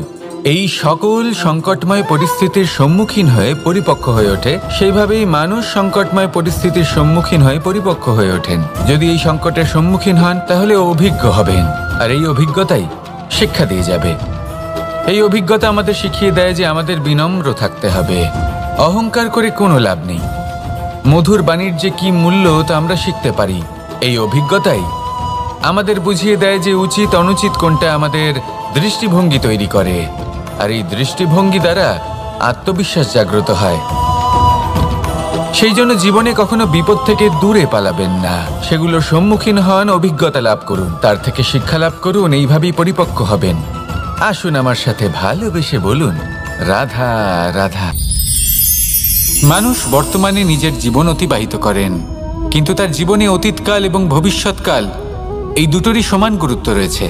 এই সকল সংকটময় পরিস্থিতির সম্মুখীন হয়ে পরিপক্ক হয়ে ওঠে, সেইভাবেই মানুষ সংকটময় পরিস্থিতির সম্মুখীন হয়ে পরিপক্ক হয়ে ওঠেন। যদি এই সংকটের সম্মুখীন হন তাহলে অভিজ্ঞ হবেন, আর এই অভিজ্ঞতাই শিক্ষা দিয়ে যাবে। এই অভিজ্ঞতা আমাদের শিখিয়ে দেয় যে আমাদের বিনম্র থাকতে হবে। অহংকার করে কোনো লাভ নেই। মধুর বাণীর যে কি মূল্য তা আমরা শিখতে পারি। এই অভিজ্ঞতাই আমাদের বুঝিয়ে দেয় যে উচিত অনুচিত কোনটা, আমাদের দৃষ্টিভঙ্গি তৈরি করে, আর এই দৃষ্টিভঙ্গি দ্বারা আত্মবিশ্বাস জাগ্রত হয়। সেই জন্য জীবনে কখনো বিপদ থেকে দূরে পালাবেন না, সেগুলোর সম্মুখীন হন, অভিজ্ঞতা লাভ করুন, তার থেকে শিক্ষা লাভ করুন, এইভাবেই পরিপক্ক হবেন। আসুন আমার সাথে ভালোবেসে বলুন, রাধা রাধা। মানুষ বর্তমানে নিজের জীবন অতিবাহিত করেন, কিন্তু তার জীবনে অতীতকাল এবং ভবিষ্যৎকাল এই দুটোরই সমান গুরুত্ব রয়েছে।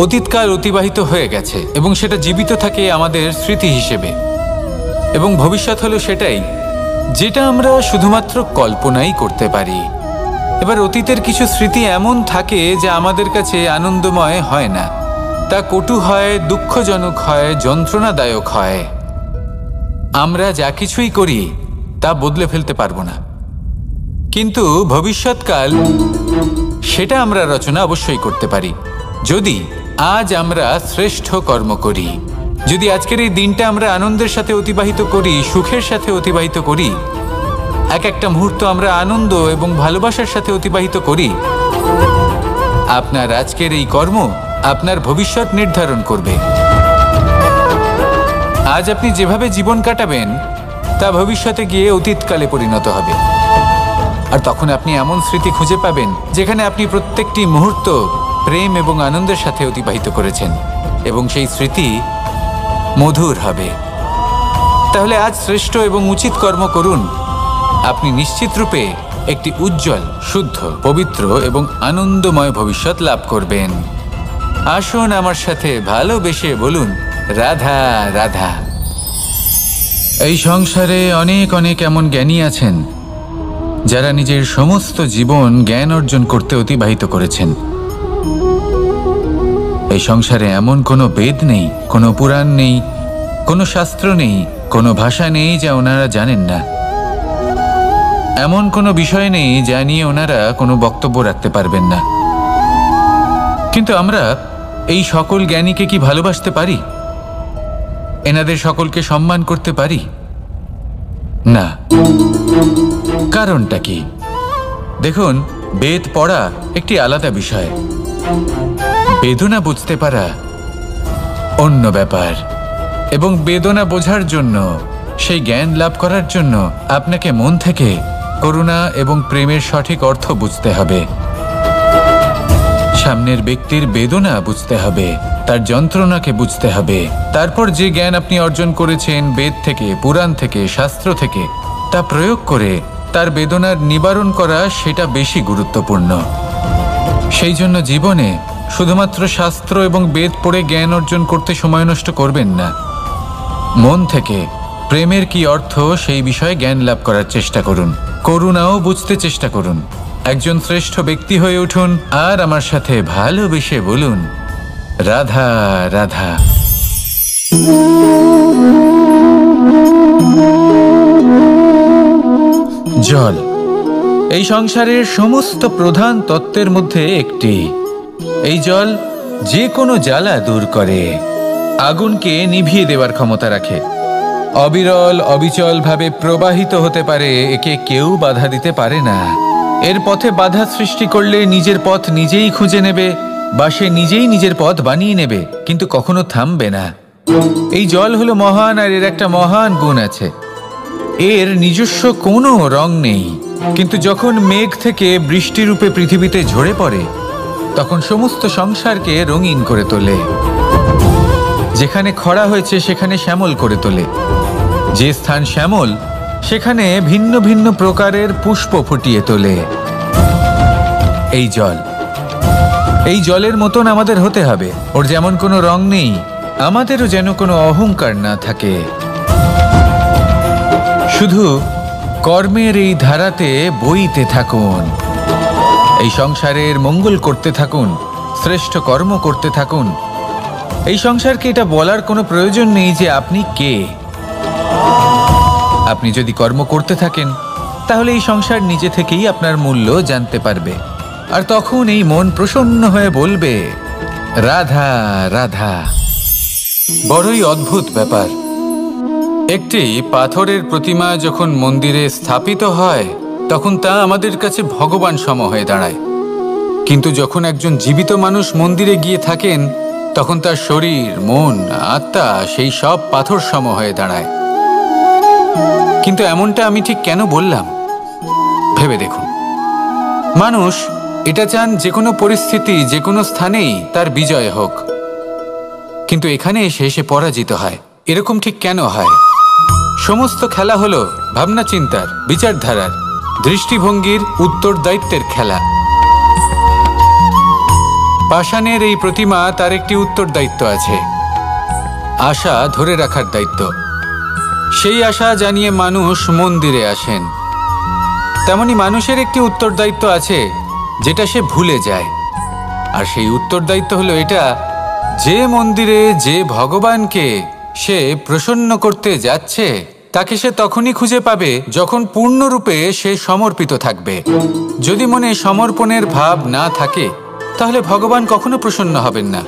অতীতকাল অতিবাহিত হয়ে গেছে এবং সেটা জীবিত থাকে আমাদের স্মৃতি হিসেবে, এবং ভবিষ্যৎ হলো সেটাই যেটা আমরা শুধুমাত্র কল্পনাই করতে পারি। এবার অতীতের কিছু স্মৃতি এমন থাকে যা আমাদের কাছে আনন্দময় হয় না, তা কটু হয়, দুঃখজনক হয়, যন্ত্রণাদায়ক হয়। আমরা যা কিছুই করি তা বদলে ফেলতে পারবো না, কিন্তু ভবিষ্যৎকাল সেটা আমরা রচনা অবশ্যই করতে পারি, যদি আজ আমরা শ্রেষ্ঠ কর্ম করি। যদি আজকের এই দিনটা আমরা আনন্দের সাথে অতিবাহিত করি, সুখের সাথে অতিবাহিত করি, এক একটা মুহূর্ত আমরা আনন্দ এবং ভালোবাসার সাথে অতিবাহিত করি, আপনার আজকের এই কর্ম আপনার ভবিষ্যৎ নির্ধারণ করবে। আজ আপনি যেভাবে জীবন কাটাবেন তা ভবিষ্যতে গিয়ে অতীতকালে পরিণত হবে, আর তখন আপনি এমন স্মৃতি খুঁজে পাবেন যেখানে আপনি প্রত্যেকটি মুহূর্ত প্রেম এবং আনন্দের সাথে অতিবাহিত করেছেন, এবং সেই স্মৃতি মধুর হবে। তাহলে আজ শ্রেষ্ঠ এবং উচিত কর্ম করুন, আপনি নিশ্চিত রূপে একটি উজ্জ্বল, শুদ্ধ, পবিত্র এবং আনন্দময় ভবিষ্যৎ লাভ করবেন। আসুন আমার সাথে ভালোবেসে বলুন, রাধা রাধা। এই সংসারে অনেক অনেক এমন জ্ঞানী আছেন যারা নিজের সমস্ত জীবন জ্ঞান অর্জন করতে অতিবাহিত করেছেন। এই সংসারে এমন কোনো বেদ নেই, কোনো পুরাণ নেই, কোনো শাস্ত্র নেই, কোনো ভাষা নেই যা ওনারা জানেন না। এমন কোনো বিষয় নেই যা নিয়ে ওনারা কোনো বক্তব্য রাখতে পারবেন না। কিন্তু আমরা এই সকল জ্ঞানীকে কি ভালোবাসতে পারি? এনাদের সকলকে সম্মান করতে পারি না। কারণটা কি? দেখুন, বেদ পড়া একটি আলাদা বিষয়, বেদনা বুঝতে পারা অন্য ব্যাপার। এবং বেদনা বোঝার জন্য, সেই জ্ঞান লাভ করার জন্য আপনাকে মন থেকে করুণা এবং প্রেমের সঠিক অর্থ বুঝতে হবে, সামনের ব্যক্তির বেদনা বুঝতে হবে, তার যন্ত্রণাকে বুঝতে হবে। তারপর যে জ্ঞান আপনি অর্জন করেছেন বেদ থেকে, পুরাণ থেকে, শাস্ত্র থেকে, তা প্রয়োগ করে তার বেদনার নিবারণ করা, সেটা বেশি গুরুত্বপূর্ণ। সেই জন্য জীবনে শুধুমাত্র শাস্ত্র এবং বেদ পড়ে জ্ঞান অর্জন করতে সময় নষ্ট করবেন না। মন থেকে প্রেমের কি অর্থ সেই বিষয়ে জ্ঞান লাভ করার চেষ্টা করুন, করুণাও বুঝতে চেষ্টা করুন। একজন শ্রেষ্ঠ ব্যক্তি হয়ে উঠুন আর আমার সাথে ভালোবেসে বলুন, রাধা রাধা। জল এই সংসারের সমস্ত প্রধান তত্ত্বের মধ্যে একটি। এই জল যে কোনো জ্বালা দূর করে, আগুনকে নিভিয়ে দেওয়ার ক্ষমতা রাখে, অবিরল অবিচল ভাবে প্রবাহিত হতে পারে, একে কেউ বাধা দিতে পারে না। এর পথে বাধা সৃষ্টি করলে নিজের পথ নিজেই খুঁজে নেবে বা সে নিজেই নিজের পথ বানিয়ে নেবে, কিন্তু কখনো থামবে না। এই জল হলো মহান, আর এর একটা মহান গুণ আছে, এর নিজস্ব কোনো রং নেই। কিন্তু যখন মেঘ থেকে বৃষ্টি রূপে পৃথিবীতে ঝরে পড়ে, তখন সমস্ত সংসারকে রঙিন করে তোলে। যেখানে খরা হয়েছে সেখানে শ্যামল করে তোলে, যে স্থান শ্যামল সেখানে ভিন্ন ভিন্ন প্রকারের পুষ্প ফুটিয়ে তোলে। এই জল, এই জলের মতন আমাদের হতে হবে। ওর যেমন কোনো রং নেই, আমাদেরও যেন কোনো অহংকার না থাকে। শুধু কর্মের এই ধারাতে বইতে থাকুন, এই সংসারের মঙ্গল করতে থাকুন, শ্রেষ্ঠ কর্ম করতে থাকুন। এই সংসারকে এটা বলার কোনো প্রয়োজন নেই যে আপনি কে। আপনি যদি কর্ম করতে থাকেন তাহলে এই সংসার নিজে থেকেই আপনার মূল্য জানতে পারবে, আর তখন এই মন প্রসন্ন হয়ে বলবে, রাধা রাধা। বড়ই অদ্ভুত ব্যাপার, একটি পাথরের প্রতিমা যখন মন্দিরে স্থাপিত হয় তখন তা আমাদের কাছে ভগবান সম হয়ে দাঁড়ায়, কিন্তু যখন একজন জীবিত মানুষ মন্দিরে গিয়ে থাকেন তখন তার শরীর, মন, আত্মা সেই সব পাথর সম হয়ে দাঁড়ায়। কিন্তু এমনটা আমি ঠিক কেন বললাম ভেবে দেখুন। মানুষ এটা চান যে কোনো পরিস্থিতি, যে কোনো স্থানেই তার বিজয় হোক, কিন্তু এখানে এসে সে পরাজিত হয়। এরকম ঠিক কেন হয়? সমস্ত খেলা হলো ভাবনা চিন্তার, বিচারধারার, দৃষ্টিভঙ্গির, উত্তরদায়িত্বের খেলা। পাষাণের এই প্রতিমা, তার একটি উত্তরদায়িত্ব আছে, আশা ধরে রাখার দায়িত্ব। সেই আশা জানিয়ে মানুষ মন্দিরে আসেন। তেমনি মানুষের একটি উত্তরদায়িত্ব আছে যেটা সে ভুলে যায়, আর সেই উত্তরদায়িত্ব হলো এটা, যে মন্দিরে যে ভগবানকে সে প্রসন্ন করতে যাচ্ছে তাকে সে তখনই খুঁজে পাবে যখন পূর্ণরূপে সে সমর্পিত থাকবে। যদি মনে সমর্পণের ভাব না থাকে তাহলে ভগবান কখনো প্রসন্ন হবেন না।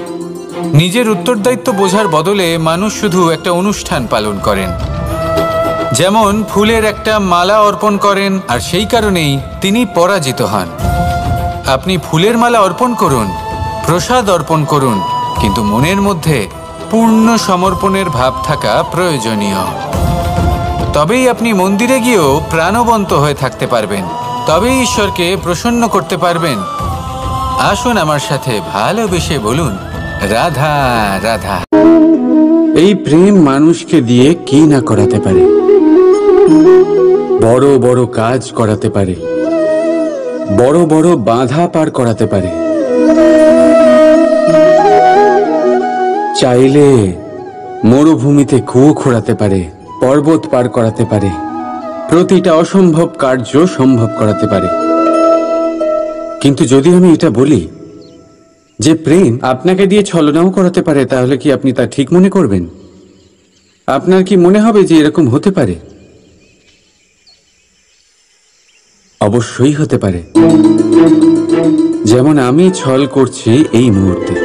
নিজের উত্তরদায়িত্ব বোঝার বদলে মানুষ শুধু একটা অনুষ্ঠান পালন করেন, যেমন ফুলের একটা মালা অর্পণ করেন, আর সেই কারণেই তিনি পরাজিত হন। আপনি ফুলের মালা অর্পণ করুন, প্রসাদ অর্পণ করুন, কিন্তু মনের মধ্যে পূর্ণ সমর্পণের ভাব থাকা প্রয়োজনীয়। তবেই আপনি মন্দিরে গিয়েও প্রাণবন্ত হয়ে থাকতে পারবেন, তবেই ঈশ্বরকে প্রসন্ন করতে পারবেন। আসুন আমার সাথে ভালোবেসে বলুন, রাধা রাধা। এই প্রেম মানুষকে দিয়ে কি না করাতে পারে, বড় বড় কাজ করাতে পারে, বড় বড় বাধা পার করাতে পারে। চাইলে মরুভূমিতে কুয়ো খোঁড়াতে পারে, পর্বত পার করাতে পারে, প্রতিটা অসম্ভব কার্য সম্ভব করাতে পারে। কিন্তু যদি আমি এটা বলি যে প্রেম আপনাকে দিয়ে ছলনাও করাতে পারে, তাহলে কি আপনি তা ঠিক মনে করবেন? আপনার কি মনে হবে যে এরকম হতে পারে? অবশ্যই হতে পারে। যেমন আমি ছল করছি এই মুহূর্তে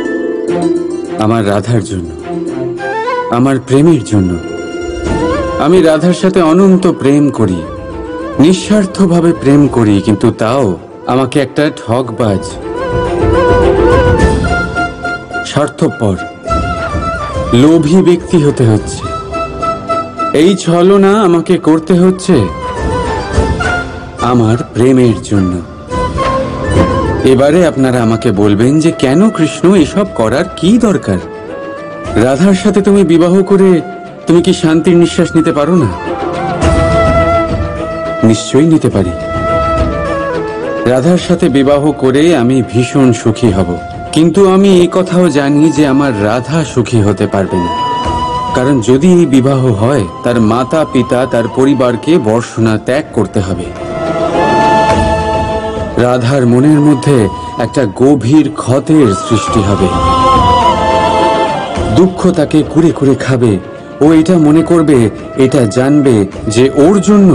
আমার রাধার জন্য, আমার প্রেমের জন্য। আমি রাধার সাথে অনন্ত প্রেম করি, নিঃস্বার্থভাবে প্রেম করি, কিন্তু তাও আমাকে একটা ঠকবাজ, স্বার্থপর, লোভী ব্যক্তি হতে হচ্ছে। এই ছলনা আমাকে করতে হচ্ছে আমার প্রেমের জন্য। এবারে আপনারা আমাকে বলবেন যে কেন কৃষ্ণ এসব করার কি দরকার? রাধার সাথে তুমি বিবাহ করে তুমি কি শান্তির নিঃশ্বাস নিতে পারো না? নিশ্চয়ই নিতে পারি। রাধার সাথে বিবাহ করে আমি ভীষণ সুখী হব, কিন্তু আমি এই কথাও জানি যে আমার রাধা সুখী হতে পারবে না। কারণ যদি এই বিবাহ হয়, তার মাতা পিতা তার পরিবারকে বর্ষণা ত্যাগ করতে হবে। রাধার মনের মধ্যে একটা গভীর ক্ষতের সৃষ্টি হবে। দুঃখ তাকে কুরে কুরে খাবে। ও এটা মনে করবে, এটা জানবে যে ওর জন্য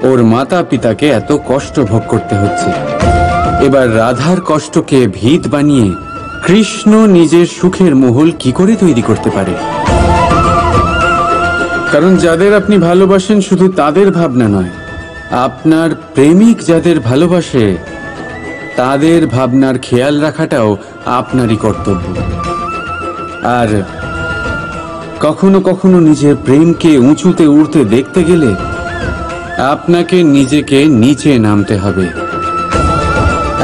ওর মাতা পিতাকে এত কষ্ট ভোগ করতে হচ্ছে। এবার রাধার কষ্টকে ভিত বানিয়ে কৃষ্ণ নিজের সুখের মহল কি করে তৈরি করতে পারে? কারণ যাদের আপনি ভালোবাসেন শুধু তাদের ভাবনা নয়, আপনার প্রেমিক যাদের ভালোবাসে তাদের ভাবনার খেয়াল রাখাটাও আপনারই কর্তব্য। আর কখনো কখনো নিজের প্রেমকে উঁচুতে উঠতে দেখতে গেলে আপনাকে নিজেকে নিচে নামতে হবে।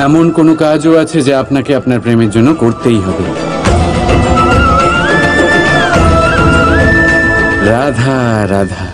এমন কোনো কাজও আছে যা আপনাকে আপনার প্রেমের জন্য করতেই হবে। রাধা রাধা।